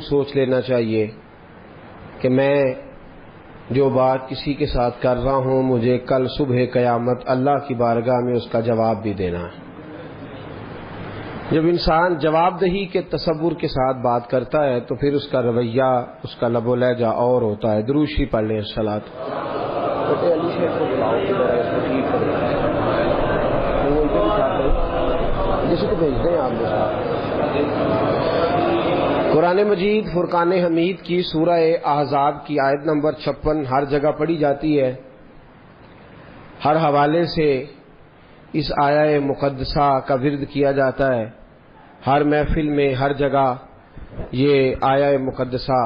سوچ لینا چاہیے کہ میں جو بات کسی کے ساتھ کر رہا ہوں مجھے کل صبح قیامت اللہ کی بارگاہ میں اس کا جواب بھی دینا ہے۔ جب انسان جواب دہی کے تصور کے ساتھ بات کرتا ہے تو پھر اس کا رویہ، اس کا لب و لہجہ اور ہوتا ہے۔ درود شریف پڑھ لیں الصلاۃ۔ قرآن مجید فرقان حمید کی سورہ احزاب کی آیت نمبر 56 ہر جگہ پڑھی جاتی ہے۔ ہر حوالے سے اس آیہ مقدسہ کا ورد کیا جاتا ہے۔ ہر محفل میں ہر جگہ یہ آیہ مقدسہ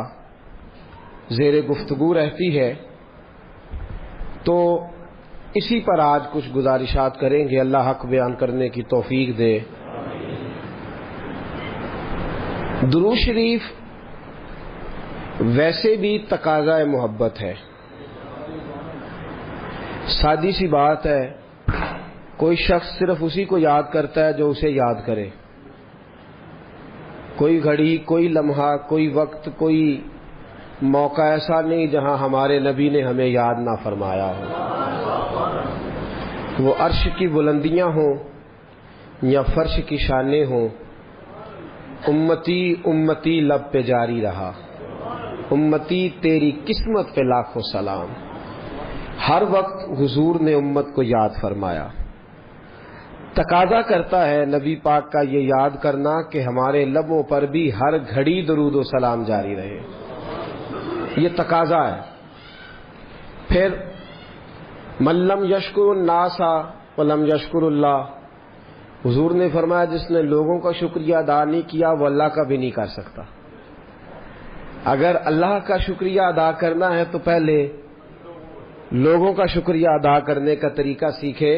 زیر گفتگو رہتی ہے، تو اسی پر آج کچھ گزارشات کریں گے۔ اللہ حق بیان کرنے کی توفیق دے۔ درود شریف ویسے بھی تقاضا محبت ہے۔ سادی سی بات ہے، کوئی شخص صرف اسی کو یاد کرتا ہے جو اسے یاد کرے۔ کوئی گھڑی، کوئی لمحہ، کوئی وقت، کوئی موقع ایسا نہیں جہاں ہمارے نبی نے ہمیں یاد نہ فرمایا ہو۔ وہ عرش کی بلندیاں ہوں یا فرش کی شانیں ہوں، امتی امتی لب پہ جاری رہا، امتی تیری قسمت پہ لاکھوں سلام۔ ہر وقت حضور نے امت کو یاد فرمایا۔ تقاضا کرتا ہے نبی پاک کا یہ یاد کرنا کہ ہمارے لبوں پر بھی ہر گھڑی درود و سلام جاری رہے، یہ تقاضا ہے۔ پھر من لم یشکر الناس ولم یشکر اللہ، حضور نے فرمایا جس نے لوگوں کا شکریہ ادا نہیں کیا وہ اللہ کا بھی نہیں کر سکتا۔ اگر اللہ کا شکریہ ادا کرنا ہے تو پہلے لوگوں کا شکریہ ادا کرنے کا طریقہ سیکھے۔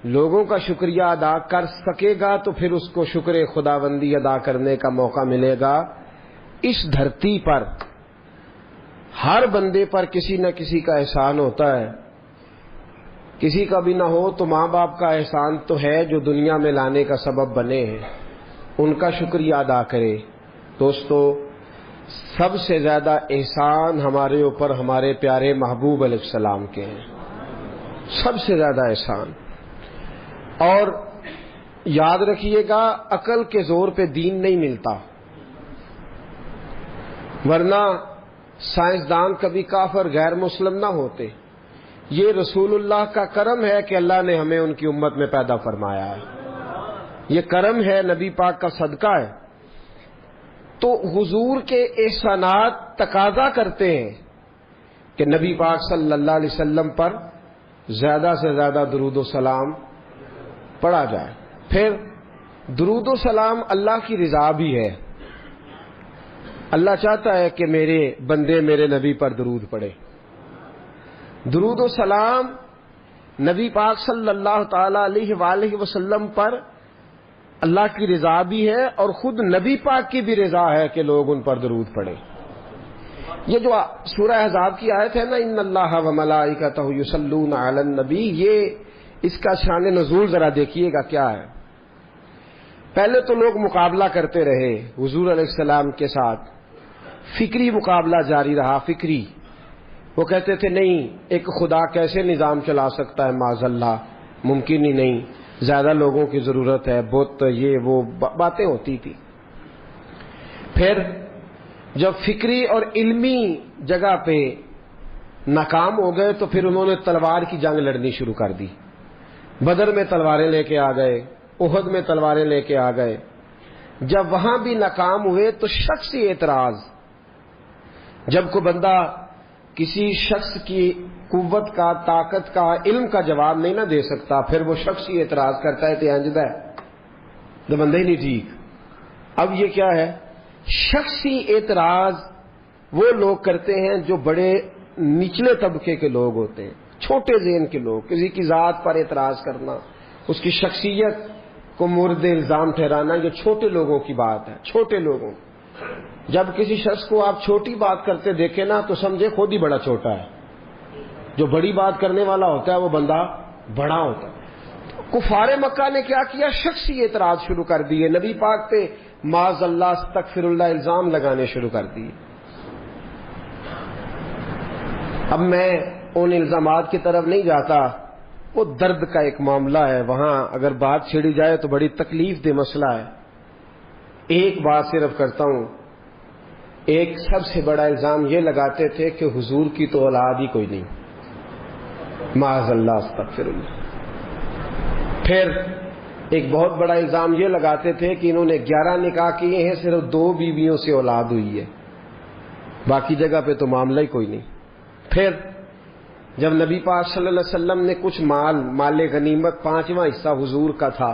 لوگوں کا شکریہ ادا کر سکے گا تو پھر اس کو شکر خداوندی ادا کرنے کا موقع ملے گا۔ اس دھرتی پر ہر بندے پر کسی نہ کسی کا احسان ہوتا ہے، کسی کا بھی نہ ہو تو ماں باپ کا احسان تو ہے جو دنیا میں لانے کا سبب بنے ہیں، ان کا شکریہ ادا کرے۔ دوستو، سب سے زیادہ احسان ہمارے اوپر ہمارے پیارے محبوب علیہ السلام کے ہیں، سب سے زیادہ احسان۔ اور یاد رکھیے گا، عقل کے زور پہ دین نہیں ملتا، ورنہ سائنسدان کبھی کافر غیر مسلم نہ ہوتے۔ یہ رسول اللہ کا کرم ہے کہ اللہ نے ہمیں ان کی امت میں پیدا فرمایا ہے، یہ کرم ہے، نبی پاک کا صدقہ ہے۔ تو حضور کے احسانات تقاضا کرتے ہیں کہ نبی پاک صلی اللہ علیہ وسلم پر زیادہ سے زیادہ درود و سلام پڑھا جائے۔ پھر درود و سلام اللہ کی رضا بھی ہے۔ اللہ چاہتا ہے کہ میرے بندے میرے نبی پر درود پڑھے۔ درود و سلام نبی پاک صلی اللہ تعالی علیہ وآلہ وسلم پر اللہ کی رضا بھی ہے، اور خود نبی پاک کی بھی رضا ہے کہ لوگ ان پر درود پڑھیں۔ یہ جو سورہ احزاب کی آیت ہے نا، ان اللہ و ملائکتہ یصلون علی النبی، یہ اس کا شان نزول ذرا دیکھیے گا کیا ہے۔ پہلے تو لوگ مقابلہ کرتے رہے حضور علیہ السلام کے ساتھ، فکری مقابلہ جاری رہا، فکری۔ وہ کہتے تھے نہیں، ایک خدا کیسے نظام چلا سکتا ہے، معاذ اللہ، ممکن ہی نہیں، زیادہ لوگوں کی ضرورت ہے، بت یہ وہ باتیں ہوتی تھی۔ پھر جب فکری اور علمی جگہ پہ ناکام ہو گئے تو پھر انہوں نے تلوار کی جنگ لڑنی شروع کر دی۔ بدر میں تلواریں لے کے آ گئے، احد میں تلواریں لے کے آ گئے۔ جب وہاں بھی ناکام ہوئے تو شخصی اعتراض، جب کوئی بندہ کسی شخص کی قوت کا، طاقت کا، علم کا جواب نہیں نہ دے سکتا، پھر وہ شخصی اعتراض کرتا ہے تو انجدہ ہے تو بندہ ہی نہیں ٹھیک۔ اب یہ کیا ہے؟ شخصی اعتراض وہ لوگ کرتے ہیں جو بڑے نچلے طبقے کے لوگ ہوتے ہیں، چھوٹے ذہن کے لوگ، کسی کی ذات پر اعتراض کرنا، اس کی شخصیت کو مورد الزام ٹھہرانا، یہ چھوٹے لوگوں کی بات ہے، چھوٹے لوگوں۔ جب کسی شخص کو آپ چھوٹی بات کرتے دیکھیں نا تو سمجھے خود ہی بڑا چھوٹا ہے، جو بڑی بات کرنے والا ہوتا ہے وہ بندہ بڑا ہوتا ہے۔ کفار مکہ نے کیا کیا؟ شخصی اعتراض شروع کر دیے، نبی پاک پہ معاذ اللہ استغفر اللہ الزام لگانے شروع کر دیے. اب میں ان الزامات کی طرف نہیں جاتا، وہ درد کا ایک معاملہ ہے، وہاں اگر بات چھڑی جائے تو بڑی تکلیف دہ مسئلہ ہے. ایک بات صرف کرتا ہوں، ایک سب سے بڑا الزام یہ لگاتے تھے کہ حضور کی تو اولاد ہی کوئی نہیں، معاذ اللہ استغفر اللہ. پھر ایک بہت بڑا الزام یہ لگاتے تھے کہ انہوں نے 11 نکاح کیے ہیں، صرف 2 بیویوں سے اولاد ہوئی ہے، باقی جگہ پہ تو معاملہ ہی کوئی نہیں. پھر جب نبی پاک صلی اللہ علیہ وسلم نے کچھ مال غنیمت 5واں حصہ حضور کا تھا،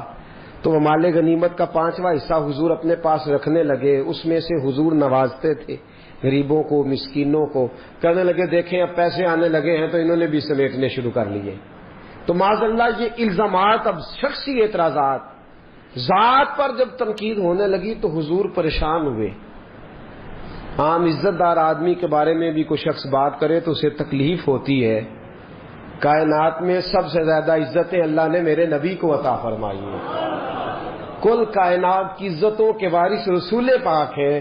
تو وہ مال غنیمت کا 5واں حصہ حضور اپنے پاس رکھنے لگے. اس میں سے حضور نوازتے تھے غریبوں کو، مسکینوں کو. کہنے لگے دیکھیں اب پیسے آنے لگے ہیں تو انہوں نے بھی سمیٹنے شروع کر لیے. تو معاذ اللہ یہ الزامات، اب شخصی اعتراضات، ذات پر جب تنقید ہونے لگی تو حضور پریشان ہوئے. عام عزت دار آدمی کے بارے میں بھی کوئی شخص بات کرے تو اسے تکلیف ہوتی ہے. کائنات میں سب سے زیادہ عزتیں اللہ نے میرے نبی کو عطا فرمائی ہیں. کل کائنات کی عزتوں کے وارث رسول پاک ہیں.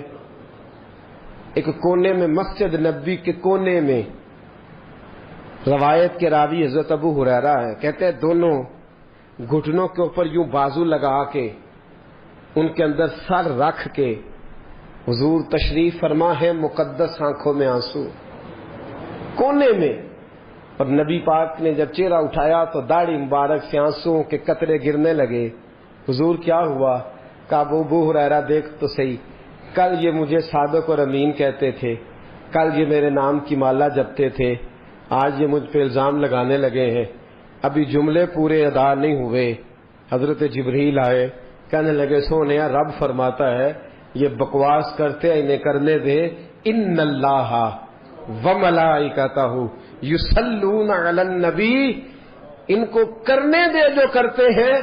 ایک کونے میں مسجد نبی کے کونے میں روایت کے راوی حضرت ابو ہریرہ ہے، کہتے ہیں دونوں گھٹنوں کے اوپر یوں بازو لگا کے ان کے اندر سر رکھ کے حضور تشریف فرما ہے، مقدس آنکھوں میں آنسو کونے میں. اور نبی پاک نے جب چہرہ اٹھایا تو داڑھی مبارک سے آنسوؤں کے قطرے گرنے لگے. حضور کیا ہوا؟ کہا ابو ہریرہ دیکھ تو صحیح، کل یہ مجھے صادق اور امین کہتے تھے، کل یہ میرے نام کی مالا جپتے تھے، آج یہ مجھ پہ الزام لگانے لگے ہیں. ابھی جملے پورے ادا نہیں ہوئے، حضرت جبریل آئے، کہنے لگے سونیا رب فرماتا ہے یہ بکواس کرتے انہیں کرنے دے. ان اللہ وملائکتہ یصلون علی النبی، ان کو کرنے دے جو کرتے ہیں.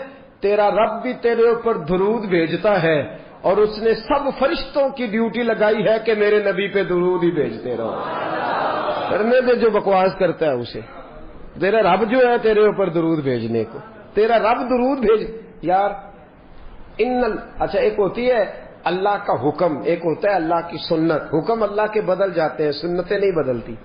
تیرا رب بھی تیرے اوپر درود بھیجتا ہے، اور اس نے سب فرشتوں کی ڈیوٹی لگائی ہے کہ میرے نبی پہ درود ہی بھیجتے رہو. کرنے دے جو بکواس کرتا ہے اسے. تیرا رب جو ہے تیرے اوپر درود بھیجنے کو، تیرا رب درود بھیج یار. اچھا ایک ہوتی ہے اللہ کا حکم، ایک ہوتا ہے اللہ کی سنت. حکم اللہ کے بدل جاتے ہیں، سنتیں نہیں بدلتی.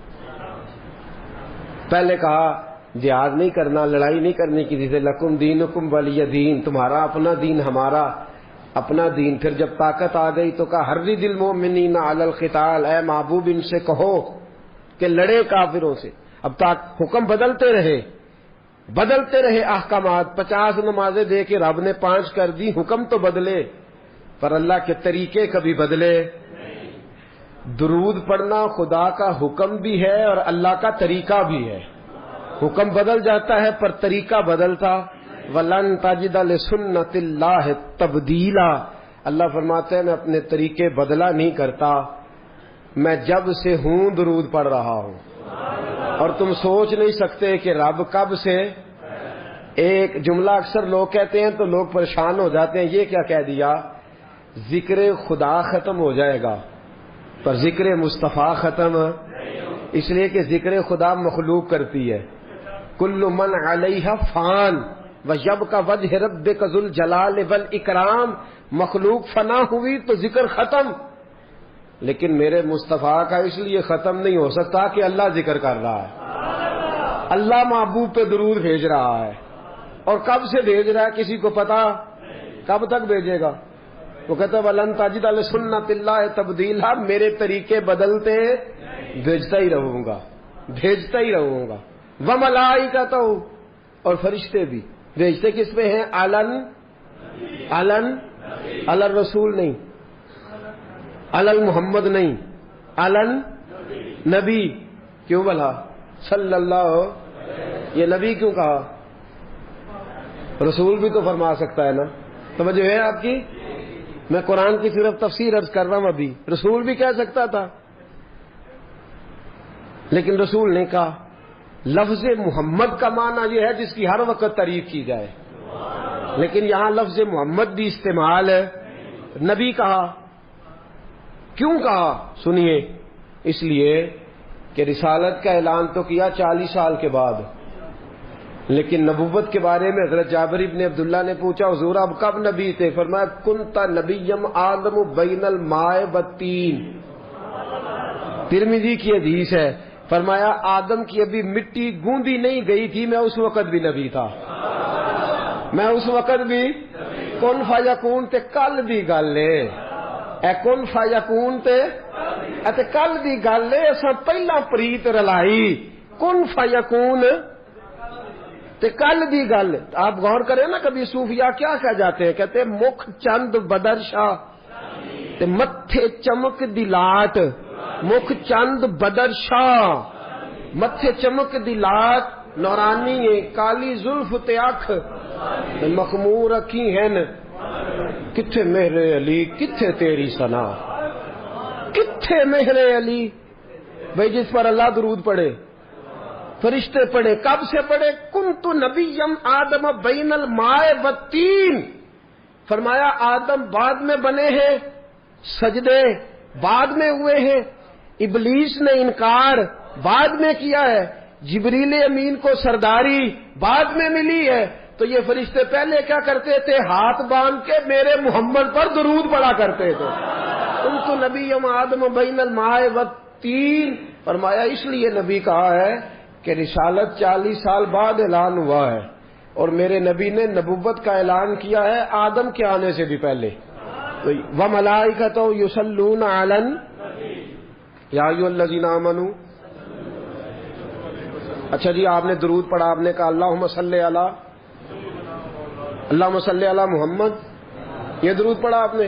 پہلے کہا جہاد نہیں کرنا، لڑائی نہیں کرنی کسی سے، لکم دینکم ولی دین، تمہارا اپنا دین ہمارا اپنا دین. پھر جب طاقت آ گئی تو کہا حرِّض المؤمنین علی القتال، اے محبوب ان سے کہو کہ لڑے کافروں سے. اب تک حکم بدلتے رہے احکامات. 50 نمازیں دے کے رب نے 5 کر دی، حکم تو بدلے پر اللہ کے طریقے کبھی بدلے. درود پڑھنا خدا کا حکم بھی ہے اور اللہ کا طریقہ بھی ہے. حکم بدل جاتا ہے پر طریقہ بدلتا. وَلَن تَجِدَ لِسُنَّتِ اللَّهِ تَبْدِيلًا، اللہ فرماتے ہیں میں اپنے طریقے بدلا نہیں کرتا. میں جب سے ہوں درود پڑھ رہا ہوں، اور تم سوچ نہیں سکتے کہ رب کب سے. ایک جملہ اکثر لوگ کہتے ہیں تو لوگ پریشان ہو جاتے ہیں، یہ کیا کہہ دیا؟ ذکر خدا ختم ہو جائے گا پر ذکر مصطفیٰ ختم، اس لیے کہ ذکر خدا مخلوق کرتی ہے. کل من علیہ فان ویبقی وجہ ربک ذو الجلال والاکرام. مخلوق فنا ہوئی تو ذکر ختم، لیکن میرے مصطفیٰ کا اس لیے ختم نہیں ہو سکتا کہ اللہ ذکر کر رہا ہے. اللہ محبوب پہ درود بھیج رہا ہے، اور کب سے بھیج رہا ہے کسی کو پتا؟ کب تک بھیجے گا؟ وہ کہتا ہے وَلَن تَجِدَ لِسُنَّتِ اللَّهِ تَبْدِيلًا، میرے طریقے بدلتے بھیجتا ہی رہوں گا. وَمَلَائِکَتُهُ، اور فرشتے بھی بھیجتے کس پہ ہیں؟ علن الرسول نہیں، علن محمد نہیں، علن نبی. کیوں بلا صلی اللہ، یہ نبی کیوں کہا؟ رسول بھی تو فرما سکتا ہے نا. توجہ ہے آپ کی؟ میں قرآن کی صرف تفسیر عرض کر رہا ہوں. ابھی رسول بھی کہہ سکتا تھا لیکن رسول نے کہا. لفظ محمد کا معنی یہ ہے جس کی ہر وقت تعریف کی جائے، لیکن یہاں لفظ محمد بھی استعمال ہے. نبی کہا، کیوں کہا؟ سنیے، اس لیے کہ رسالت کا اعلان تو کیا 40 سال کے بعد، لیکن نبوت کے بارے میں حضرت جابر ابن عبداللہ نے پوچھا حضور آپ کب نبی تھے؟ فرمایا کنت نبیم آدم بین الماء والطین. ترمذی کی حدیث ہے. فرمایا آدم کی ابھی مٹی گوندی نہیں گئی تھی، میں اس وقت بھی نبی تھا. میں اس وقت بھی کن فیکون تے کل دی گل ہے. اے کن فیکون تے کل دی گل ہے. اساں پہلا پریت رلائی کن فیکون تے کل دی گل. آپ غور کریں نا، کبھی صوفیاء کیا کہہ جاتے ہیں؟ کہتے ہیں مکھ چند بدر شاہ تے متھے چمک دی لاٹ. مکھ چند بدر شاہ متھے چمک دی لاٹ نورانی ہے. کالی زلف تے اکھ مخمور اکھی ہن. کتھے میرے علی کتھے تیری ثنا، کتھے میرے علی. بھائی جس پر اللہ درود پڑھے، فرشتے پڑھے. کب سے پڑھے؟ کنت نبیم آدم بین الماء والطین. فرمایا آدم بعد میں بنے ہیں، سجدے بعد میں ہوئے ہیں، ابلیس نے انکار بعد میں کیا ہے، جبریل امین کو سرداری بعد میں ملی ہے. تو یہ فرشتے پہلے کیا کرتے تھے؟ ہاتھ باندھ کے میرے محمد پر درود پڑا کرتے تھے. کنت نبیم آدم بین الماء والطین. فرمایا اس لیے نبی کہا ہے کہ رسالت 40 سال بعد اعلان ہوا ہے، اور میرے نبی نے نبوت کا اعلان کیا ہے آدم کے آنے سے بھی پہلے. وَمَلَائِكَتُهُ يُصَلُّونَ عَلَى النَّبِيِّ يَا أَيُّهَا الَّذِينَ آمَنُوا. اچھا جی، آپ نے درود پڑھا، آپ نے کہا اللہم صلی علی محمد، یہ درود پڑھا آپ نے.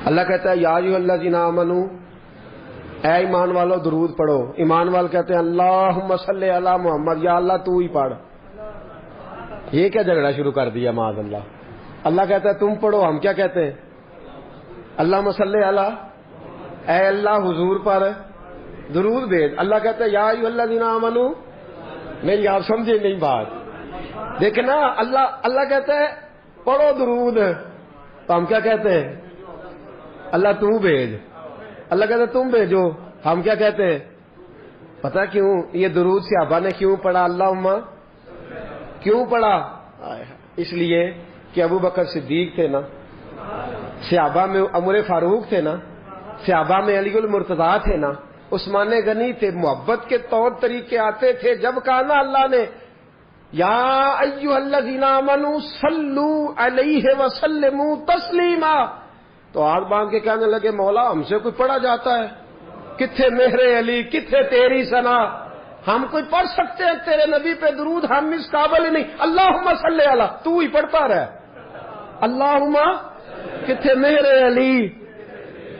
اللہ کہتا ہے یا ایھا الذین آمنوا، اے ایمان والو درود پڑھو. ایمان وال کہتے ہیں اللہم صلی علی محمد، یا اللہ تو ہی پڑھ. یہ کیا جھگڑا شروع کر دیا معاذ اللہ. اللہ کہتا ہے تم پڑھو، ہم کیا کہتے ہیں؟ اللہم صلی علی، اے اللہ حضور پر درود بھیج. اللہ کہتا ہے یا ایھا الذین آمنوا. نہیں، آپ سمجھے نہیں بات. دیکھنا، اللہ کہتا ہے پڑھو درود، تو ہم کیا کہتے ہیں؟ اللہ تو بھیج. اللہ کہتا ہے تم بھیجو، ہم کیا کہتے ہیں؟ پتہ کیوں یہ درود صحابہ نے کیوں پڑھا؟ اللہم کیوں پڑھا؟ اس لیے کہ ابو بکر صدیق تھے نا، صحابہ میں عمر فاروق تھے نا، صحابہ میں علی المرتضیٰ تھے نا، عثمان غنی تھے. محبت کے طور طریقے آتے تھے. جب کہا نا اللہ نے یا ایھا الذین آمنوا صلوا علیہ وسلموا تسلیما، تو ہاتھ باندھ کے کہنے لگے مولا ہم سے کوئی پڑھا جاتا ہے؟ کتھے میرے علی، کتھے تیری ثنا. ہم کوئی پڑھ سکتے ہیں تیرے نبی پہ درود؟ ہم اس قابل ہی نہیں. اللہم صلی علی، تو ہی پڑھتا رہ. اللہم کتھے میرے علی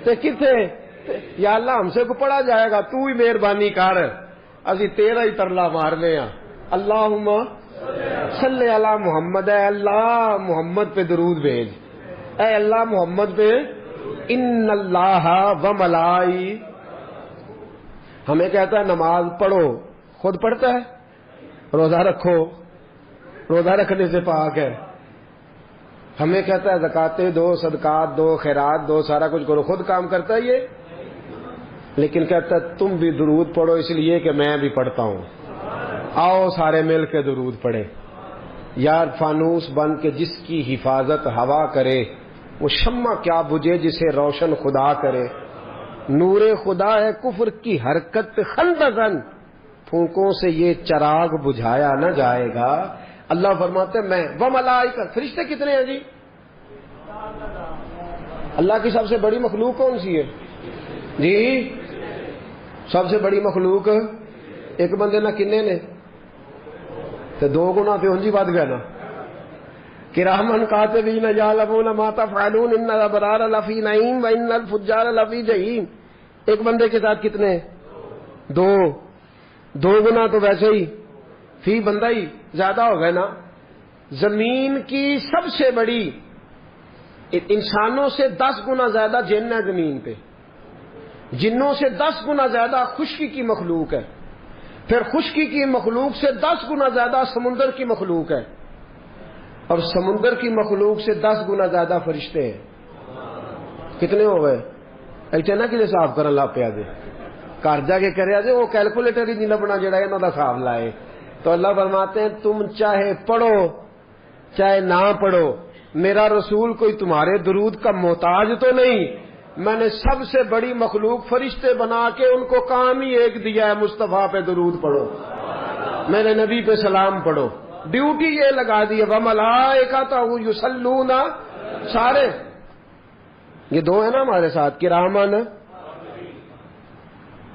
تے کتھے یا اللہ ہم سے کو پڑھا جائے گا؟ تو ہی مہربانی کر، اسی تیرا ہی ترلا مارنے ہاں. اللہم صلی علی محمد، اے اللہ محمد پہ درود بھیج. اے اللہ محمد پہ. ان اللہ و ملائی، ہمیں کہتا ہے نماز پڑھو، خود پڑھتا ہے. روزہ رکھو، روزہ رکھنے سے پاک ہے. ہمیں کہتا ہے زکاتیں دو، صدقات دو، خیرات دو، سارا کچھ کرو، خود کام کرتا ہے یہ. لیکن کہتا ہے تم بھی درود پڑھو اس لیے کہ میں بھی پڑھتا ہوں. آؤ سارے مل کے درود پڑھے. یار فانوس بن کے جس کی حفاظت ہوا کرے، وہ شمع کیا بجھے جسے روشن خدا کرے. نور خدا ہے کفر کی حرکت خندزن، پھونکوں سے یہ چراغ بجھایا نہ جائے گا. اللہ فرماتے میں وملائکہ. فرشتے کتنے ہیں جی؟ اللہ کی سب سے بڑی مخلوق کون سی ہے جی؟ سب سے بڑی مخلوق ایک بندے نہ کنے نے تو 2 گنا تے ہنجی بد گیا نا. کرامن کاتبین یعلمون ما تفعلون ان الابرار لفی نعیم وان الفجار لفی جحیم. ایک بندے کے ساتھ کتنے؟ 2 گنا تو ویسے ہی فی بندہ ہی زیادہ ہو گئے نا. زمین کی سب سے بڑی، انسانوں سے 10 گنا زیادہ جن ہے زمین پہ، جنوں سے 10 گنا زیادہ خشکی کی مخلوق ہے، پھر خشکی کی مخلوق سے 10 گنا زیادہ سمندر کی مخلوق ہے، اور سمندر کی مخلوق سے 10 گنا زیادہ فرشتے ہیں. کتنے ہو گئے؟ ایسے نہ کہ صاف کرن لا پیا جے، گھر جا کے کریا جے وہ کیلکولیٹر ہی نہیں لبنا جڑا انہاں دا حساب لائے. تو اللہ فرماتے ہیں تم چاہے پڑھو چاہے نہ پڑھو، میرا رسول کوئی تمہارے درود کا محتاج تو نہیں، میں نے سب سے بڑی مخلوق فرشتے بنا کے ان کو کام ہی ایک دیا ہے، مصطفیٰ پہ درود پڑھو، میرے نبی پہ سلام پڑھو، ڈیوٹی یہ لگا دی ہے وَمَلَائِکَتُهُ يُصَلُّونَ، سارے یہ دو ہیں نا ہمارے ساتھ، کرامن،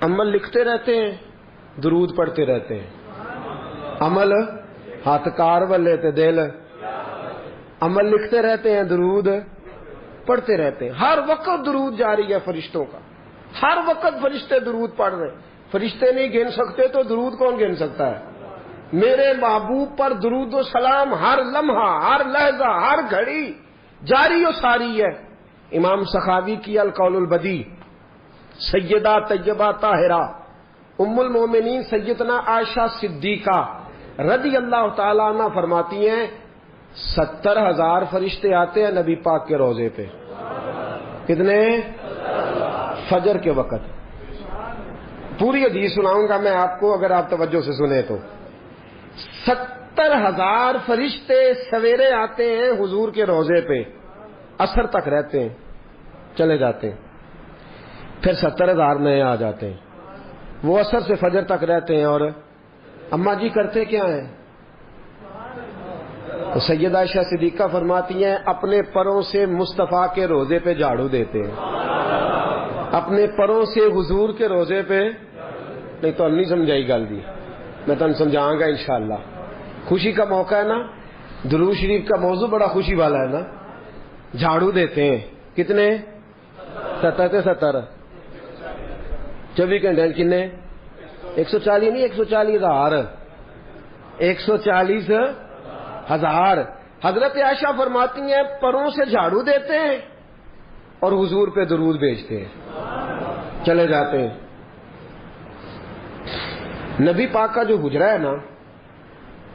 عمل لکھتے رہتے ہیں درود پڑھتے رہتے ہیں، عمل ہاتھ کار والے تے دل، عمل لکھتے رہتے ہیں درود پڑھتے رہتے ہیں، ہر وقت درود جاری ہے فرشتوں کا، ہر وقت فرشتے درود پڑھ رہے ہیں، فرشتے نہیں گن سکتے تو درود کون گن سکتا ہے؟ میرے محبوب پر درود و سلام ہر لمحہ، ہر لحظہ، ہر گھڑی جاری و ساری ہے۔ امام سخاوی کی القول البدی، سیدہ طیبہ طاہرہ ام المومنین سیدنا عائشہ صدیقہ رضی اللہ تعالیٰ عنہ فرماتی ہیں 70,000 فرشتے آتے ہیں نبی پاک کے روضے پہ، کتنے؟ فجر کے وقت۔ پوری حدیث سناؤں گا میں آپ کو اگر آپ توجہ سے سنیں تو، 70,000 فرشتے سویرے آتے ہیں حضور کے روضے پہ، عصر تک رہتے ہیں چلے جاتے ہیں، پھر 70,000 نئے آ جاتے ہیں، وہ عصر سے فجر تک رہتے ہیں، اور اماں جی کرتے کیا ہیں؟ تو سیدہ عائشہ صدیقہ فرماتی ہیں اپنے پروں سے مصطفیٰ کے روضے پہ جھاڑو دیتے ہیں، اپنے پروں سے حضور کے روضے پہ، نہیں تو نہیں سمجھائی گل دی، میں تمہیں سمجھاؤں گا انشاءاللہ۔ خوشی کا موقع ہے نا، درود شریف کا موضوع بڑا خوشی والا ہے نا، جھاڑو دیتے ہیں، کتنے؟ 70 24 گھنٹے کنے؟ 140 نہیں، 140,000، 140,000۔ حضرت عائشہ فرماتی ہیں پروں سے جھاڑو دیتے ہیں اور حضور پہ درود بھیجتے ہیں، چلے جاتے ہیں۔ نبی پاک کا جو حجرہ ہے نا،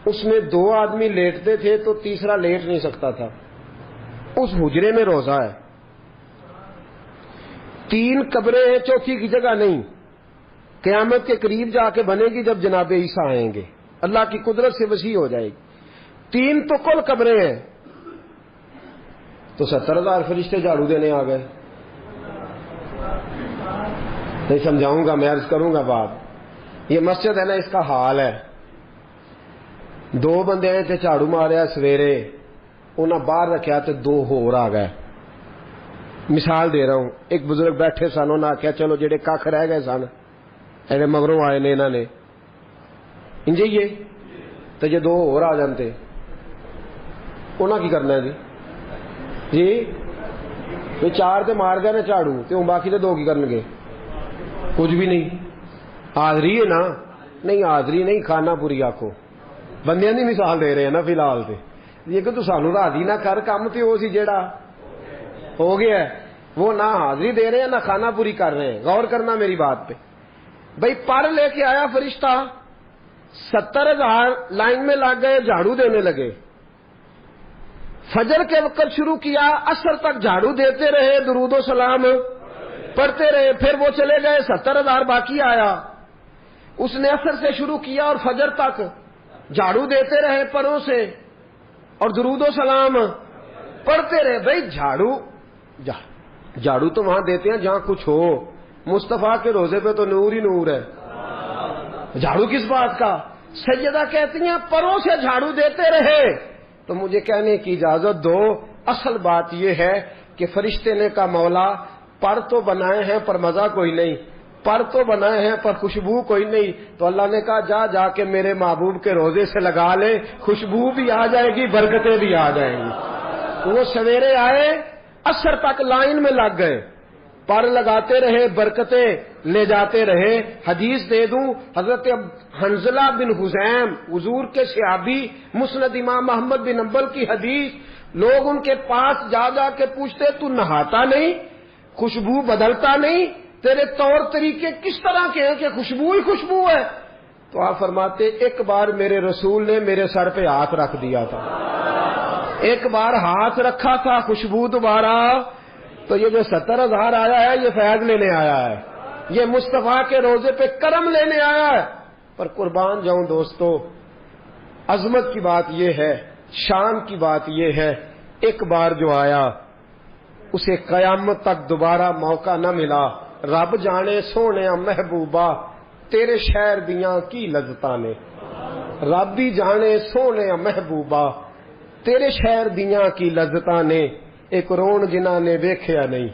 اس میں 2 آدمی لیٹتے تھے تو تیسرا لیٹ نہیں سکتا تھا، اس حجرے میں روزہ ہے، 3 قبریں ہیں، چوتھی کی جگہ نہیں، قیامت کے قریب جا کے بنے گی جب جناب عیسیٰ آئیں گے، اللہ کی قدرت سے وسیع ہو جائے گی، 3 تو کل قبریں ہیں، تو 70,000 فرشتے جھاڑو دینے آ گئے۔ نہیں سمجھاؤں گا، میں عرض کروں گا بات، یہ مسجد ہے نا، اس کا حال ہے، 2 بندے آئے تھے جھاڑو ماریا سویرے، انہیں باہر رکھا تو 2 ہور آ گئے۔ مثال دے رہا ہوں، ایک بزرگ بیٹھے سن، انہوں نے آخیا چلو جڑے کھ رہ گئے سن ایڈے مگروں آئے نے انہوں نے انجیے تو جی 2 ہور آ جاتے انہاں کی کرنا ہے جی 4 تے مار گئے نا جھاڑو تو باقی تو 2 کی کرن گے؟ کچھ بھی نہیں، حاضری ہے نا، نہیں حاضری نہیں، کھانا پوری آکو، بندیاں دی مثال دے رہے ہیں نا فی الحال تے، یہ کہ تو سانو راضی نہ کر، کام تے وہ سی جیڑا ہو گیا ہے، وہ نہ حاضری دے رہے ہیں نہ کھانا پوری کر رہے ہیں۔ غور کرنا میری بات پہ، بھائی پر لے کے آیا فرشتہ، 70,000 لائن میں لگ گئے، جھاڑو دینے لگے، فجر کے وقت شروع کیا، عصر تک جھاڑو دیتے رہے، درود و سلام پڑھتے رہے، پھر وہ چلے گئے، 70,000 باقی آیا، اس نے عصر سے شروع کیا اور فجر تک جھاڑو دیتے رہے پروں سے اور درود و سلام پڑھتے رہے۔ بھائی جھاڑو تو وہاں دیتے ہیں جہاں کچھ ہو، مصطفیٰ کے روزے پہ تو نور ہی نور ہے، جھاڑو کس بات کا؟ سیدہ کہتی ہیں پروں سے جھاڑو دیتے رہے۔ تو مجھے کہنے کی اجازت دو، اصل بات یہ ہے کہ فرشتے نے کہا مولا پر تو بنائے ہیں پر مزہ کوئی نہیں، پر تو بنائے ہیں پر خوشبو کوئی نہیں، تو اللہ نے کہا جا کے میرے محبوب کے روزے سے لگا لے، خوشبو بھی آ جائے گی، برکتیں بھی آ جائیں گی۔ وہ سویرے آئے، عصر تک لائن میں لگ گئے، پر لگاتے رہے، برکتیں لے جاتے رہے۔ حدیث دے دوں، حضرت حنظلہ بن حزیم حضور کے صحابی، مسند امام محمد بن حنبل کی حدیث، لوگ ان کے پاس جا کے پوچھتے تو نہاتا نہیں، خوشبو بدلتا نہیں، تیرے طور طریقے کس طرح کے ہیں کہ خوشبو ہی خوشبو ہے؟ تو آپ فرماتے ایک بار میرے رسول نے میرے سر پہ ہاتھ رکھ دیا تھا، ایک بار ہاتھ رکھا تھا، خوشبو دوبارہ۔ تو یہ جو 70,000 آیا ہے یہ فیض لینے آیا ہے، یہ مصطفیٰ کے روزے پہ کرم لینے آیا ہے۔ پر قربان جاؤں دوستو، عظمت کی بات یہ ہے، شان کی بات یہ ہے، ایک بار جو آیا اسے قیامت تک دوبارہ موقع نہ ملا۔ رب جانے سونے محبوبہ تیرے شہر دیاں کی لذتاں نے، رب بھی جانے سونے محبوبہ تیرے شہر دیاں کی لذتاں نے، ایک رون جنہاں نے ویکھیا نہیں،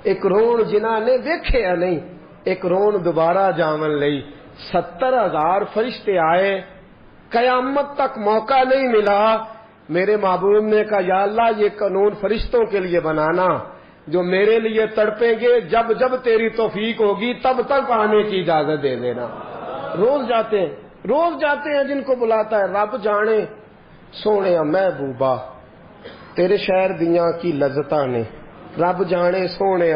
ایک رون جنہاں نے ویکھیا نہیں، ایک رون دوبارہ جاون لئی۔ 70,000 فرشتے آئے، قیامت تک موقع نہیں ملا۔ میرے محبوب نے کہا یا اللہ یہ قانون فرشتوں کے لیے بنانا جو میرے لیے تڑپیں گے، جب جب تیری توفیق ہوگی تب تک آنے کی اجازت دے دینا۔ روز جاتے ہیں جن کو بلاتا ہے، رب جانے سونے محبوبہ تیرے شہر دیاں کی لذتاں نے، رب جانے سونے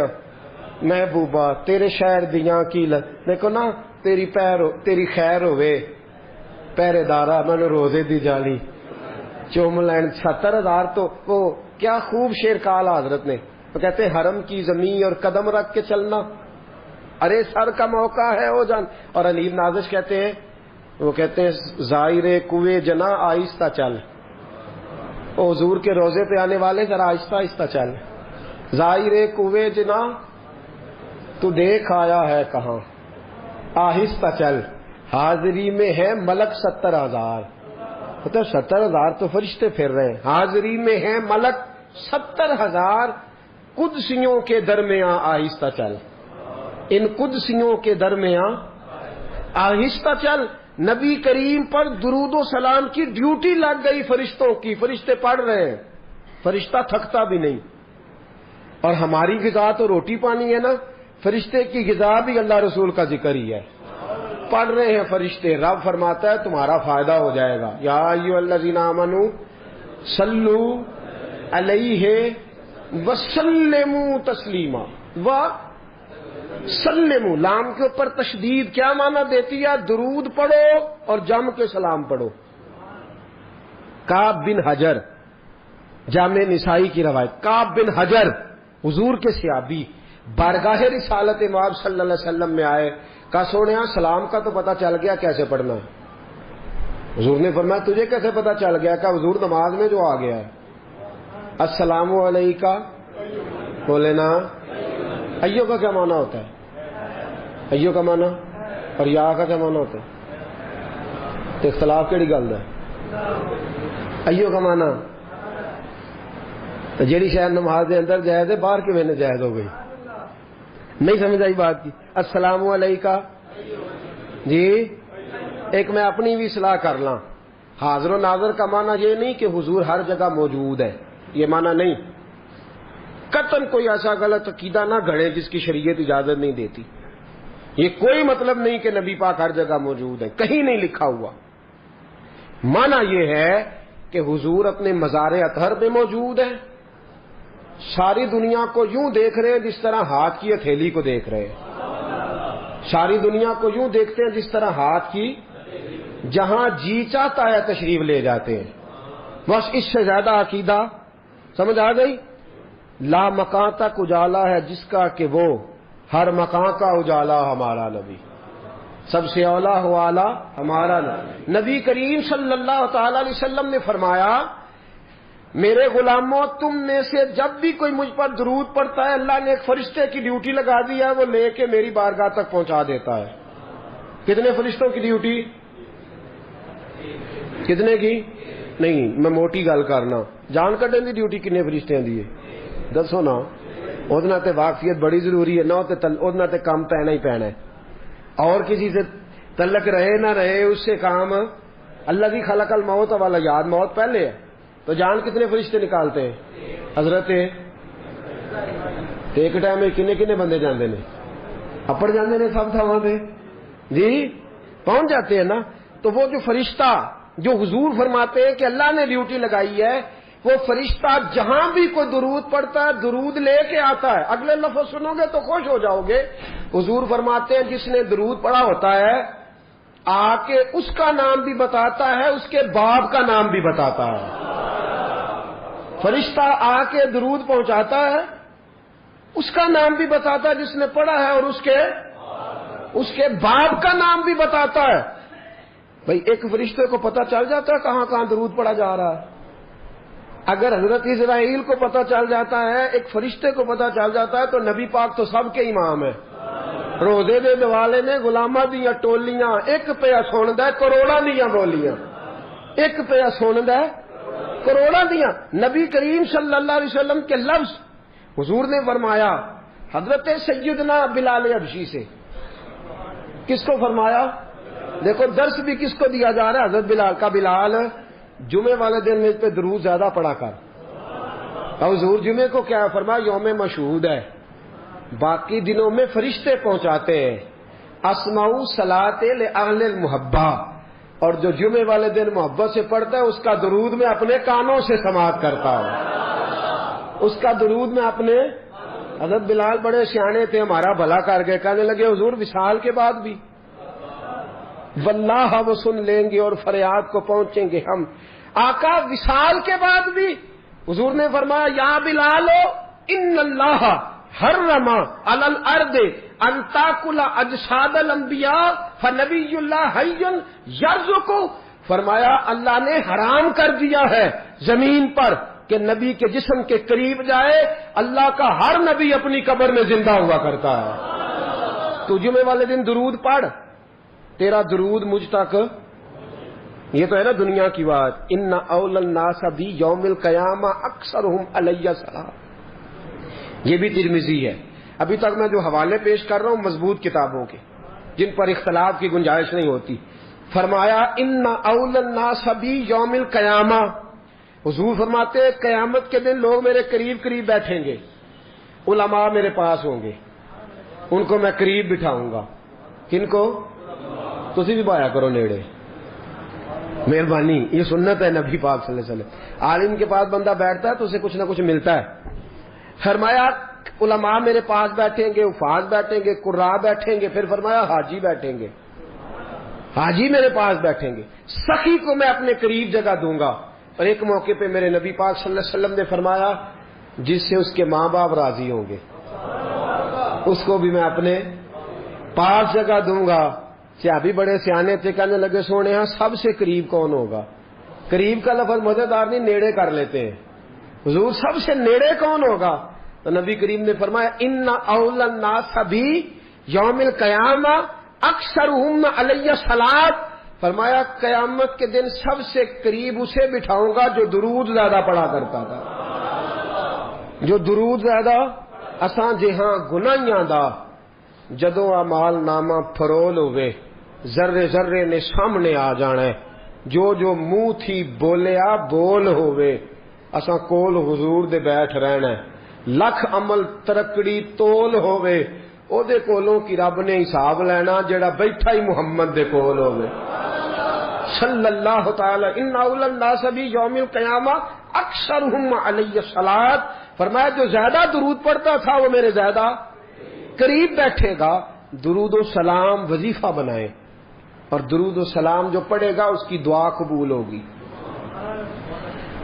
محبوبہ تیرے شہر دیاں کی دیکھو نا، تیری خیر ہوئے پہرے دارا میں نے روزے دی جالی چوم لین۔ 70,000 تو وہ کیا خوب شیر کہا حضرت نے، تو کہتے ہیں حرم کی زمین اور قدم رکھ کے چلنا، ارے سر کا موقع ہے ہو جان۔ اور علی نازش کہتے ہیں، وہ کہتے ہیں زائر کوے جنا آہستہ چل، او حضور کے روزے پہ آنے والے ذرا آہستہ آہستہ چل۔ زائر کوے جنا تو دیکھ آیا ہے کہاں، آہستہ چل، حاضری میں ہے ملک 70,000۔ مطلب 70,000 تو فرشتے پھر رہے ہیں، حاضری میں ہے ملک 70,000۔ قدسیوں کے درمیان آہستہ چل، ان قدسیوں کے درمیان آہستہ چل۔ نبی کریم پر درود و سلام کی ڈیوٹی لگ گئی فرشتوں کی، فرشتے پڑھ رہے ہیں، فرشتہ تھکتا بھی نہیں۔ اور ہماری غذا تو روٹی پانی ہے نا، فرشتے کی غذا بھی اللہ رسول کا ذکر ہی ہے۔ پڑھ رہے ہیں فرشتے، رب فرماتا ہے تمہارا فائدہ ہو جائے گا۔ یا ایھا الذین آمنوا صلو علیہ وسلموا تسلیما، وسلموا لام کے اوپر تشدید کیا معنی دیتی ہے؟ درود پڑھو اور جم کے سلام پڑھو۔ کعب بن حجر، جامع نسائی کی روایت، کعب بن حجر حضور کے صحابی بارگاہ رسالت مآب صلی اللہ علیہ وسلم میں آئے، کہا سونیا سلام کا تو پتہ چل گیا کیسے پڑھنا ہے۔ حضور نے فرمایا تجھے کیسے پتہ چل گیا؟ کہ حضور نماز میں جو آ گیا ہے، السلام علیکہ بولے نا۔ ایو کا کیا معنی ہوتا ہے؟ ایو کا معنی اور یا کا کیا معنی ہوتا ہے؟ تو اختلاف کیڑی گل ہے؟ ایو کا معنی تو جیڑی شاید نماز دے اندر جائز ہے باہر کیوں میں جائز ہو گئی؟ نہیں سمجھ آئی بات کی؟ السلام علیکہ جی، ایک میں اپنی بھی اصلاح کر لاں، حاضر و ناظر کا معنی یہ نہیں کہ حضور ہر جگہ موجود ہے، یہ معنی نہیں۔ قطعاً کوئی ایسا غلط عقیدہ نہ گھڑے جس کی شریعت اجازت نہیں دیتی۔ یہ کوئی مطلب نہیں کہ نبی پاک ہر جگہ موجود ہے، کہیں نہیں لکھا ہوا۔ معنی یہ ہے کہ حضور اپنے مزار اطہر میں موجود ہے، ساری دنیا کو یوں دیکھ رہے ہیں جس طرح ہاتھ کی ہتھیلی کو دیکھ رہے ہیں، ساری دنیا کو یوں دیکھتے ہیں جس طرح ہاتھ کی، جہاں جی چاہتا ہے تشریف لے جاتے ہیں۔ بس اس سے زیادہ عقیدہ سمجھ آ گئی؟ لا مکان تک اجالا ہے جس کا کہ وہ ہر مکان کا اجالا ہمارا نبی، سب سے اولا ہو اعلیٰ ہمارا نبی۔ نبی کریم صلی اللہ تعالی علیہ وسلم نے فرمایا میرے غلاموں تم میں سے جب بھی کوئی مجھ پر درود پڑتا ہے اللہ نے ایک فرشتے کی ڈیوٹی لگا دی ہے، وہ لے کے میری بارگاہ تک پہنچا دیتا ہے۔ کتنے فرشتوں کی ڈیوٹی؟ کتنے کی؟ نہیں میں موٹی گل کرنا، جان کڈن دی ڈیوٹی کنے فرشتیاں دی ہے دسو نا؟ اودے تے واقفیت بڑی ضروری ہے نا، اودے تے کام پینا ہی پینا ہے۔ اور کسی سے تعلق رہے نہ رہے اس سے کام، اللہ کی خلق الموت والا یاد موت پہلے ہے، تو جان کتنے فرشتے نکالتے ہیں؟ حضرت ایک ٹائم میں کنے کنے بندے جاندے نے؟ اپڑ جاندے نے سب تھاواں تے جی پہنچ جاتے ہیں نا۔ تو وہ جو فرشتہ جو حضور فرماتے ہیں کہ اللہ نے ڈیوٹی لگائی ہے، وہ فرشتہ جہاں بھی کوئی درود پڑتا ہے درود لے کے آتا ہے۔ اگلے لفظ سنو گے تو خوش ہو جاؤ گے۔ حضور فرماتے ہیں جس نے درود پڑھا ہوتا ہے آ کے اس کا نام بھی بتاتا ہے، اس کے باپ کا نام بھی بتاتا ہے۔ فرشتہ آ کے درود پہنچاتا ہے، اس کا نام بھی بتاتا ہے جس نے پڑھا ہے، اور اس کے باپ کا نام بھی بتاتا ہے۔ بھائی ایک فرشتے کو پتہ چل جاتا ہے کہاں کہاں درود پڑا جا رہا ہے. اگر حضرت اسرائیل کو پتہ چل جاتا ہے، ایک فرشتے کو پتہ چل جاتا ہے، تو نبی پاک تو سب کے امام ہے. روزے دے والے نے غلاماں دیاں ٹولیاں، ایک پیا سندا ہے کروڑاں دیاں بولیاں، ایک پیا سندا ہے کروڑاں دیاں. نبی کریم صلی اللہ علیہ وسلم کے لفظ حضور نے فرمایا حضرت سیدنا بلال حبشی سے. کس کو فرمایا؟ دیکھو درس بھی کس کو دیا جا رہا ہے؟ حضرت بلال کا. بلال جمعے والے دن مجھ پہ درود زیادہ پڑھا کر. اور حضور جمعے کو کیا فرمایا؟ یوم مشہود ہے، باقی دنوں میں فرشتے پہنچاتے ہیں. اسمعوا صلاۃ لأہل المحبہ، اور جو جمعے والے دن محبت سے پڑھتا ہے اس کا درود میں اپنے کانوں سے سماعت کرتا ہوں. اس کا درود میں اپنے. حضرت بلال بڑے سیانے تھے، ہمارا بھلا کر گئے. کہنے لگے حضور وصال کے بعد بھی واللہ وہ سن لیں گے اور فریاد کو پہنچیں گے ہم. آقا وصال کے بعد بھی حضور نے فرمایا یا بلال ان اللہ حرم علی الارض ان تاکل اجساد الانبیاء فنبی اللہ حی یرزق. فرمایا اللہ نے حرام کر دیا ہے زمین پر کہ نبی کے جسم کے قریب جائے. اللہ کا ہر نبی اپنی قبر میں زندہ ہوا کرتا ہے. تو جمعے والے دن درود پڑھ، تیرا درود مجھ تک. یہ تو ہے نا دنیا کی بات. ان اول الناس بی یوم القیامہ اکثرہم علی الصلاۃ. یہ بھی ترمذی ہے. ابھی تک میں جو حوالے پیش کر رہا ہوں مضبوط کتابوں کے جن پر اختلاف کی گنجائش نہیں ہوتی. فرمایا ان اول الناس بی یوم القیامہ. حضور فرماتے ہیں قیامت کے دن لوگ میرے قریب قریب بیٹھیں گے. علماء میرے پاس ہوں گے، ان کو میں قریب بٹھاؤں گا. کن کو؟ تسی بھی بایا کرو نیڑے، مہربانی. یہ سنت ہے نبی پاک صلی اللہ علیہ وسلم. عالم کے پاس بندہ بیٹھتا ہے تو اسے کچھ نہ کچھ ملتا ہے. فرمایا علماء میرے پاس بیٹھیں گے، حفاظ بیٹھیں گے، قراء بیٹھیں گے. پھر فرمایا حاجی بیٹھیں گے، حاجی میرے پاس بیٹھیں گے. سخی کو میں اپنے قریب جگہ دوں گا. اور ایک موقع پہ میرے نبی پاک صلی اللہ علیہ وسلم نے فرمایا جس سے اس کے ماں باپ راضی ہوں گے اس کو بھی میں اپنے پاس جگہ دوں گا. صحابی بڑے سیانے تھے، کہنے لگے سونے ہاں سب سے قریب کون ہوگا؟ قریب کا لفظ مزیدار نہیں، نیڑے کر لیتے ہیں. حضور سب سے نیڑے کون ہوگا؟ تو نبی کریم نے فرمایا ان اول الناس بی یوم القیامہ اکثرہم علی الصلاۃ. فرمایا قیامت کے دن سب سے قریب اسے بٹھاؤں گا جو درود زیادہ پڑھا کرتا تھا. جو درود زیادہ. اساں جہاں گناہیاں دا جدوں اعمال نامہ فرول ہوئے ذرے ذرے نے سامنے آ جانا ہے. جو جو منہ تھی بولیا بول ہوئے اساں کول حضور دے بیٹھ رہنا ہے. لکھ عمل ترکڑی تول ہوئے او دے کولوں کی رب نے حساب لینا جڑا بیٹھا ہی محمد دے کول ہوئے صلی اللہ تعالی. ان اول الناس بی یوم القیامہ اکثرہم علی الصلاۃ. فرمایا جو زیادہ درود پڑھتا تھا وہ میرے زیادہ قریب بیٹھے گا. درود و سلام وظیفہ بنائیں اور درود و سلام جو پڑھے گا اس کی دعا قبول ہوگی.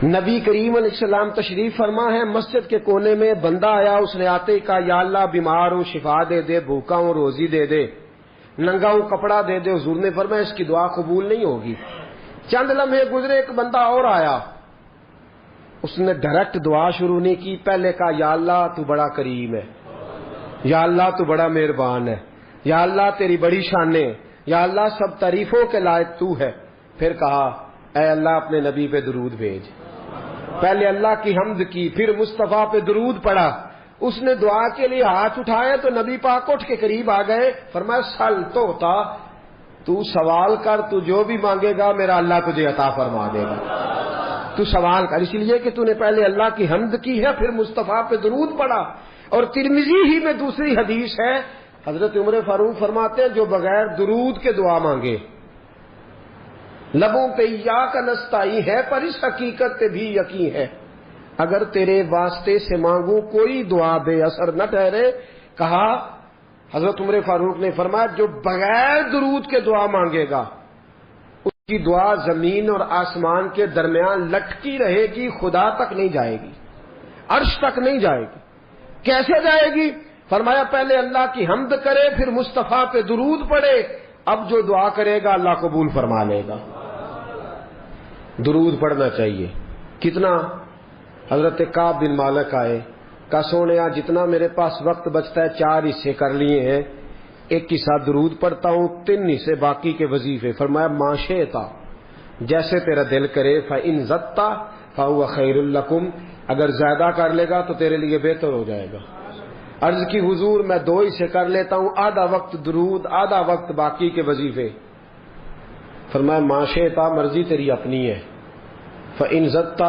نبی کریم علیہ السلام تشریف فرما ہے. مسجد کے کونے میں بندہ آیا، اس نے آتے کہا یا اللہ بیمار ہوں شفا دے دے، بھوکا ہوں روزی دے دے، ننگا ہوں کپڑا دے دے. حضور نے فرمایا اس کی دعا قبول نہیں ہوگی. چند لمحے گزرے ایک بندہ اور آیا، اس نے ڈائریکٹ دعا شروع نہیں کی. پہلے کہا یا اللہ تو بڑا کریم ہے، یا اللہ تو بڑا مہربان ہے، یا اللہ تیری بڑی شانیں، یا اللہ سب تعریفوں کے لائق تو ہے. پھر کہا اے اللہ اپنے نبی پہ درود بھیج. پہلے اللہ کی حمد کی، پھر مصطفیٰ پہ درود پڑھا. اس نے دعا کے لیے ہاتھ اٹھائے تو نبی پاک اٹھ کے قریب آ گئے. فرمایا سل تو ہوتا، تو سوال کر، تو جو بھی مانگے گا میرا اللہ تجھے عطا فرما دے گا. تو سوال کر، اس لیے کہ تو نے پہلے اللہ کی حمد کی ہے پھر مصطفیٰ پہ درود پڑھا. اور ترمذی ہی میں دوسری حدیث ہے، حضرت عمر فاروق فرماتے ہیں جو بغیر درود کے دعا مانگے لبوں پہ ایاک نستعین ہے پر اس حقیقت پہ بھی یقین ہے اگر تیرے واسطے سے مانگوں کوئی دعا بے اثر نہ ٹھہرے. کہا حضرت عمر فاروق نے فرمایا جو بغیر درود کے دعا مانگے گا اس کی دعا زمین اور آسمان کے درمیان لٹکی رہے گی، خدا تک نہیں جائے گی، عرش تک نہیں جائے گی. کیسے جائے گی؟ فرمایا پہلے اللہ کی حمد کرے، پھر مصطفیٰ پہ درود پڑھے، اب جو دعا کرے گا اللہ قبول فرما لے گا. درود پڑھنا چاہیے. کتنا؟ حضرت کعب بن مالک آئے، کہا سونیا جتنا میرے پاس وقت بچتا ہے 4 حصے کر لیے ہیں، ایک حصہ درود پڑھتا ہوں، 3 حصے باقی کے وظیفے. فرمایا ما شئتا، جیسے تیرا دل کرے. فإن زدت فهو خیر لکم، اگر زیادہ کر لے گا تو تیرے لیے بہتر ہو جائے گا. عرض کی حضور میں 2 حصے کر لیتا ہوں، آدھا وقت درود، آدھا وقت باقی کے وظیفے. فرمایا ما شئتا، مرضی تیری اپنی ہے. فإن زدت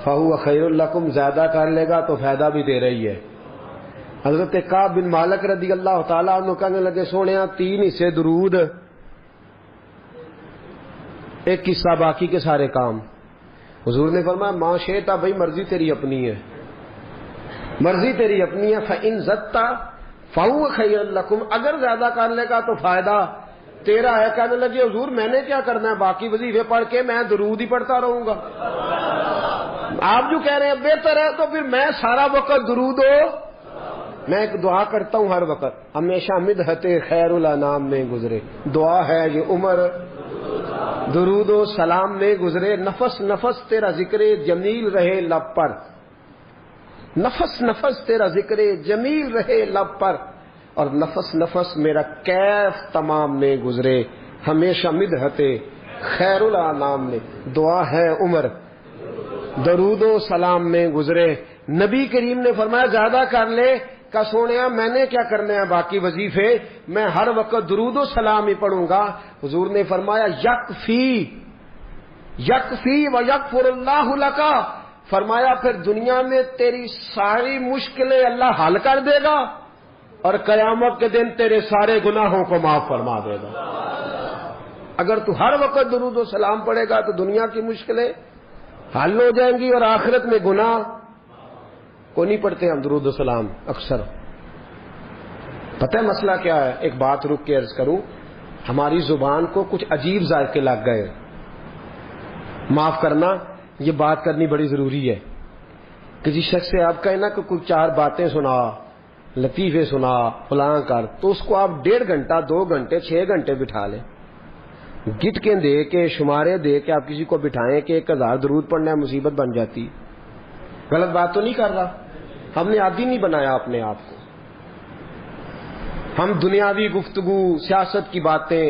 فهو خیر لکم، زیادہ کر لے گا تو فائدہ بھی دے رہی ہے. حضرت کعب بن مالک رضی اللہ تعالیٰ عنہ کہنے لگے سونیا 3 حصے درود، ایک حصہ باقی کے سارے کام. حضور نے فرمایا ما شئتا، بھائی مرضی تیری اپنی ہے، مرضی تیری اپنی ہے. فإن زدت فهو خیر لکم، اگر زیادہ کر لے گا تو فائدہ تیرا ہے. کہنے لگے حضور میں نے کیا کرنا ہے، باقی وظیفے پڑھ کے میں درود ہی پڑھتا رہوں گا. آپ جو کہہ رہے ہیں بہتر ہے تو پھر میں سارا وقت درود ہو. میں ایک دعا کرتا ہوں ہر وقت، ہمیشہ مدحت خیر الانام میں گزرے. دعا ہے یہ عمر درود و سلام میں گزرے. نفس نفس تیرا ذکر جمیل رہے لب پر، نفس نفس تیرا ذکر جمیل رہے لب پر، اور نفس نفس میرا کیف تمام میں گزرے. ہمیشہ مدحت خیر الانام میں. دعا ہے عمر درود و سلام میں گزرے. نبی کریم نے فرمایا زیادہ کر لے. کہ سونیا میں نے کیا کرنا ہے باقی وظیفے، میں ہر وقت درود و سلام ہی پڑھوں گا. حضور نے فرمایا یکفی یکفی و یغفر اللہ لکا، فرمایا پھر دنیا میں تیری ساری مشکلیں اللہ حل کر دے گا اور قیامت کے دن تیرے سارے گناہوں کو معاف فرما دے گا. اگر تو ہر وقت درود و سلام پڑھے گا تو دنیا کی مشکلیں حل ہو جائیں گی اور آخرت میں گناہ کو نہیں پڑھتے ہم درود و سلام اکثر. پتہ ہے مسئلہ کیا ہے؟ ایک بات رک کے عرض کروں، ہماری زبان کو کچھ عجیب ذائقے لگ گئے. معاف کرنا، یہ بات کرنی بڑی ضروری ہے. کسی شخص سے آپ کہیں نا کہ کچھ 4 باتیں سنا، لطیفے سنا، فلاں کر، تو اس کو آپ 1.5 گھنٹہ 2 گھنٹے 6 گھنٹے بٹھا لیں. گٹ کے دے کے شمارے دے کے آپ کسی کو بٹھائیں کہ 1000 درود پڑھنا ہے، مصیبت بن جاتی. غلط بات تو نہیں کر رہا؟ ہم نے عادی نہیں بنایا اپنے آپ کو. ہم دنیاوی گفتگو، سیاست کی باتیں،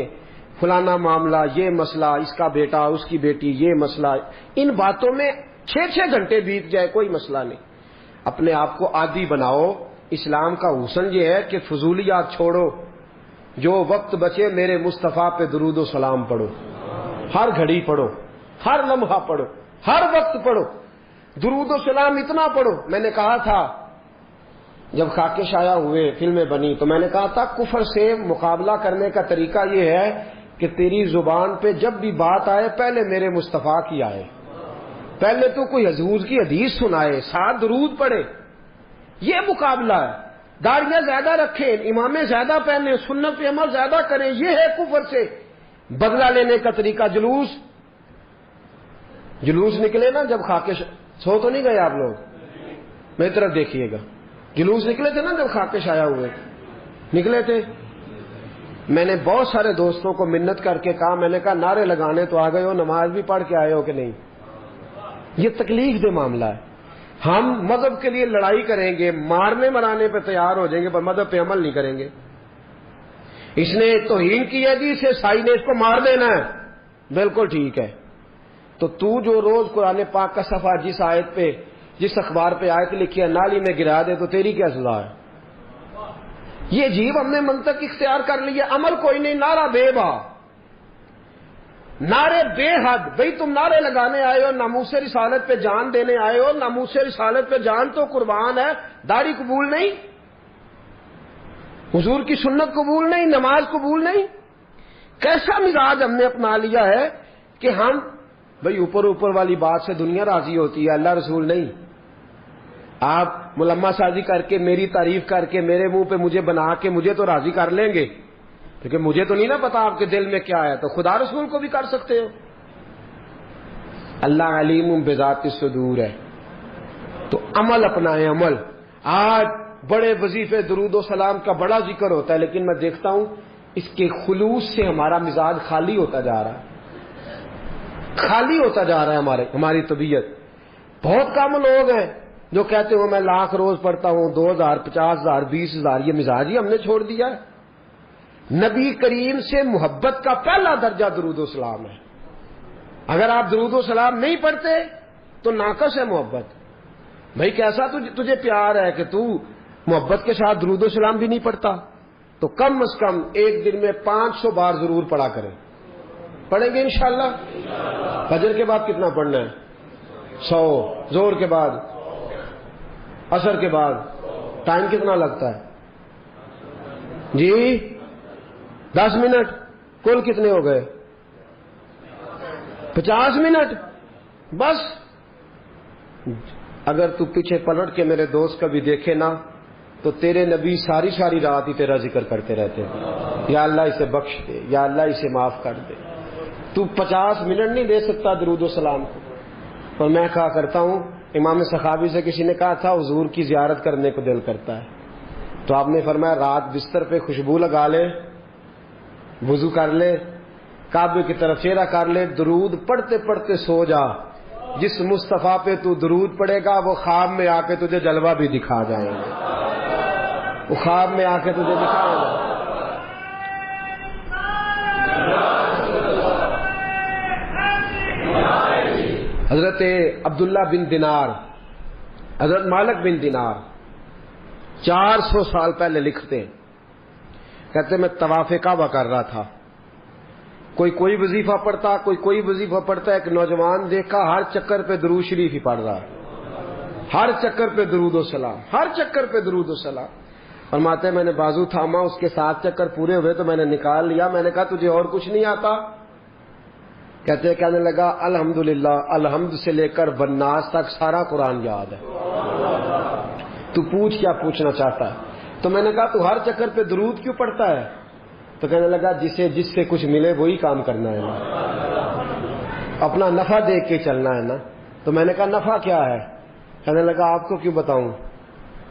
فلانا معاملہ، یہ مسئلہ، اس کا بیٹا، اس کی بیٹی، یہ مسئلہ، ان باتوں میں 6 گھنٹے بیت جائے کوئی مسئلہ نہیں. اپنے آپ کو عادی بناؤ. اسلام کا حسن یہ ہے کہ فضولیات چھوڑو. جو وقت بچے میرے مصطفیٰ پہ درود و سلام پڑھو. ہر گھڑی پڑھو، ہر لمحہ پڑھو، ہر وقت پڑھو. درود و سلام اتنا پڑھو. میں نے کہا تھا جب خاک شایع ہوئے، فلمیں بنی، تو میں نے کہا تھا کفر سے مقابلہ کرنے کا طریقہ یہ ہے کہ تیری زبان پہ جب بھی بات آئے پہلے میرے مصطفیٰ کی آئے. پہلے تو کوئی حضور کی حدیث سنائے، ساتھ درود پڑھے. یہ مقابلہ ہے. داڑیاں زیادہ رکھیں، امامیں زیادہ پہنیں، سنت پہ عمل زیادہ کریں، یہ ہے کفر سے بدلہ لینے کا طریقہ. جلوس نکلے نا جب خاک سو تو نہیں گئے آپ لوگ؟ میری طرف دیکھیے گا. جلوس نکلے تھے نا جب خاک شایع ہوئے، نکلے تھے. میں نے بہت سارے دوستوں کو منت کر کے کہا، میں نے کہا نعرے لگانے تو آ گئے ہو، نماز بھی پڑھ کے آئے ہو کہ نہیں؟ یہ تکلیف دہ معاملہ ہے. ہم مذہب کے لیے لڑائی کریں گے، مارنے مرانے پہ تیار ہو جائیں گے، پر مذہب پہ عمل نہیں کریں گے. اس نے توہین کی ہے جی، اسے سائی نے اس کو مار دینا ہے. بالکل ٹھیک ہے. تو جو روز قرآن پاک کا صفحہ جس آیت پہ، جس اخبار پہ آیت لکھی ہے نالی میں گرا دے تو تیری کیا سزا ہے؟ یہ عجیب ہم نے منطق اختیار کر لیا. عمل کوئی نہیں، نعرہ بے با، نعرے بے حد. بھئی تم نعرے لگانے آئے ہو، ناموس رسالت پہ جان دینے آئے ہو، ناموس رسالت پہ جان تو قربان ہے. داڑھی قبول نہیں، حضور کی سنت قبول نہیں، نماز قبول نہیں. کیسا مزاج ہم نے اپنا لیا ہے کہ ہم بھئی اوپر والی بات سے دنیا راضی ہوتی ہے، اللہ رسول نہیں. آپ ملما سازی کر کے، میری تعریف کر کے، میرے منہ پہ مجھے بنا کے مجھے تو راضی کر لیں گے، کیونکہ مجھے تو نہیں نا پتا آپ کے دل میں کیا ہے. تو خدا رسول کو بھی کر سکتے ہو. اللہ علیم بذات الصدور ہے. تو عمل اپنائیں، عمل. آج بڑے وظیفے درود و سلام کا بڑا ذکر ہوتا ہے، لیکن میں دیکھتا ہوں اس کے خلوص سے ہمارا مزاج خالی ہوتا جا رہا ہے، خالی ہوتا جا رہا ہے ہماری طبیعت. بہت کم لوگ ہیں جو کہتے ہو میں 1,00,000 روز پڑھتا ہوں، 2,000 50,000 20,000. یہ مزاج ہی ہم نے چھوڑ دیا ہے. نبی کریم سے محبت کا پہلا درجہ درود و سلام ہے. اگر آپ درود و سلام نہیں پڑھتے تو ناقص ہے محبت. بھائی کیسا تجھے پیار ہے کہ تو محبت کے ساتھ درود و سلام بھی نہیں پڑھتا؟ تو کم از کم ایک دن میں 500 بار ضرور پڑھا کریں. پڑھیں گے انشاءاللہ؟ فجر کے بعد کتنا پڑھنا ہے؟ 100. زور کے بعد، عصر کے بعد. ٹائم کتنا لگتا ہے جی؟ 10 منٹ. کل کتنے ہو گئے؟ 50 منٹ بس. اگر تو پیچھے پلٹ کے میرے دوست کبھی دیکھے نا تو تیرے نبی ساری رات ہی تیرا ذکر کرتے رہتے ہیں، یا اللہ اسے بخش دے، یا اللہ اسے معاف کر دے. تو 50 منٹ نہیں دے سکتا درود و سلام کو. اور میں کہا کرتا ہوں، امام سخاوی سے کسی نے کہا تھا حضور کی زیارت کرنے کو دل کرتا ہے، تو آپ نے فرمایا رات بستر پہ خوشبو لگا لے، وضو کر لے، کعبے کی طرف چہرہ کر لے، درود پڑھتے پڑھتے سو جا. جس مصطفیٰ پہ تو درود پڑے گا وہ خواب میں آ کے تجھے جلوہ بھی دکھا جائیں گے. وہ خواب میں آ کے تجھے دکھائیں گے. حضرت عبداللہ بن دینار، حضرت مالک بن دینار 400 سال پہلے لکھتے ہیں، کہتے میں طواف کعبہ کر رہا تھا، کوئی وظیفہ پڑھتا، کوئی وظیفہ پڑھتا. ایک نوجوان دیکھا ہر چکر پہ درود شریف ہی پڑھ رہا، ہر چکر پہ درود و سلام، ہر چکر پہ درود و سلام. فرماتے میں نے بازو تھاما، اس کے 7 چکر پورے ہوئے تو میں نے نکال لیا. میں نے کہا تجھے اور کچھ نہیں آتا؟ کہنے لگا الحمدللہ، الحمد سے لے کر والناس تک سارا قرآن یاد ہے. تو پوچھ کیا پوچھنا چاہتا ہے؟ تو میں نے کہا تو ہر چکر پہ درود کیوں پڑھتا ہے؟ تو کہنے لگا جس سے کچھ ملے وہی کام کرنا ہے نا، اپنا نفع دیکھ کے چلنا ہے نا. تو میں نے کہا نفع کیا ہے؟ کہنے لگا آپ کو کیوں بتاؤں؟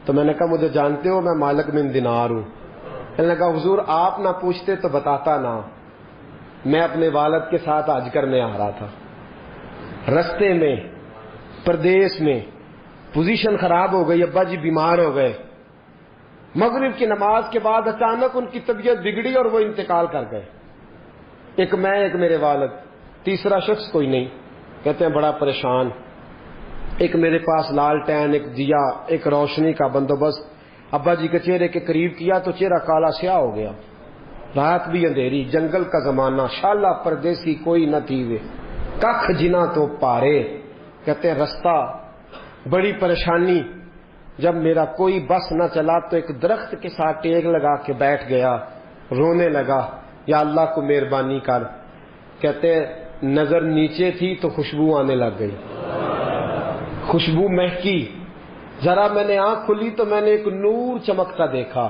تو میں نے کہا مجھے جانتے ہو میں مالک بن دینار ہوں. کہنے لگا حضور آپ نہ پوچھتے تو بتاتا نا. میں اپنے والد کے ساتھ حج کرنے آ رہا تھا، رستے میں پردیس میں پوزیشن خراب ہو گئی، ابا جی بیمار ہو گئے. مغرب کی نماز کے بعد اچانک ان کی طبیعت بگڑی اور وہ انتقال کر گئے. ایک میں، ایک میرے والد، تیسرا شخص کوئی نہیں. کہتے ہیں بڑا پریشان. ایک میرے پاس لالٹین، ایک دیا، ایک روشنی کا بندوبست. ابا جی کے چہرے کے قریب کیا تو چہرہ کالا سیاہ ہو گیا. رات بھی اندھیری، جنگل کا زمانہ، شالا پردیسی کوئی نہ تھی وے، ککھ جنا تو پارے. کہتے ہیں رستہ بڑی پریشانی. جب میرا کوئی بس نہ چلا تو ایک درخت کے ساتھ ٹیک لگا کے بیٹھ گیا، رونے لگا یا اللہ کو مہربانی کر. کہتے ہیں نظر نیچے تھی تو خوشبو آنے لگ گئی، خوشبو مہکی. ذرا میں نے آنکھ کھلی تو میں نے ایک نور چمکتا دیکھا.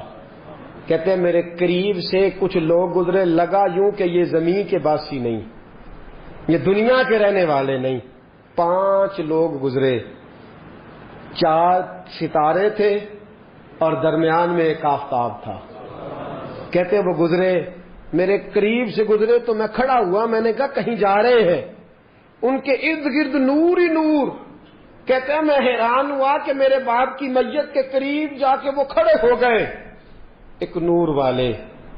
کہتے ہیں میرے قریب سے کچھ لوگ گزرے، لگا یوں کہ یہ زمین کے باسی نہیں، یہ دنیا کے رہنے والے نہیں. 5 لوگ گزرے، 4 ستارے تھے اور درمیان میں ایک آفتاب تھا. کہتے ہیں وہ گزرے، میرے قریب سے گزرے تو میں کھڑا ہوا. میں نے کہا کہیں جا رہے ہیں؟ ان کے ارد گرد نور ہی نور. کہتے ہیں میں حیران ہوا کہ میرے باپ کی میت کے قریب جا کے وہ کھڑے ہو گئے. ایک نور والے،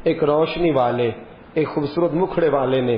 ایک روشنی والے، ایک خوبصورت مکھڑے والے نے